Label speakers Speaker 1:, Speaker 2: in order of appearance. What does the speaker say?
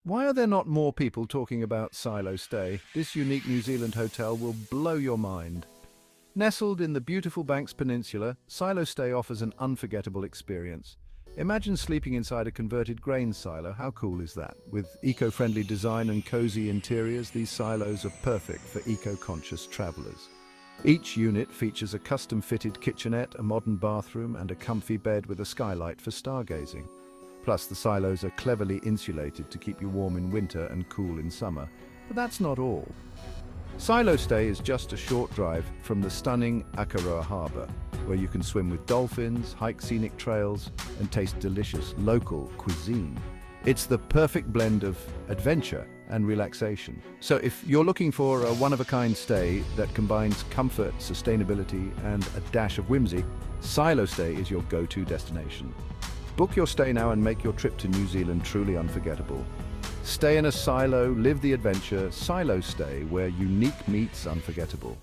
Speaker 1: Why are there not more people talking about SiloStay? This unique New Zealand hotel will blow your mind. Nestled in the beautiful Banks Peninsula, SiloStay offers an unforgettable experience. Imagine sleeping inside a converted grain silo. How cool is that? With eco-friendly design and cozy interiors, these silos are perfect for eco-conscious travelers. Each unit features a custom-fitted kitchenette, a modern bathroom, and a comfy bed with a skylight for stargazing. Plus, the silos are cleverly insulated to keep you warm in winter and cool in summer. But that's not all. SiloStay is just a short drive from the stunning Akaroa Harbour, where you can swim with dolphins, hike scenic trails, and taste delicious local cuisine. It's the perfect blend of adventure and relaxation. So if you're looking for a one-of-a-kind stay that combines comfort, sustainability, and a dash of whimsy, SiloStay is your go-to destination. Book your stay now and make your trip to New Zealand truly unforgettable. Stay in a silo, live the adventure. SiloStay, where unique meets unforgettable.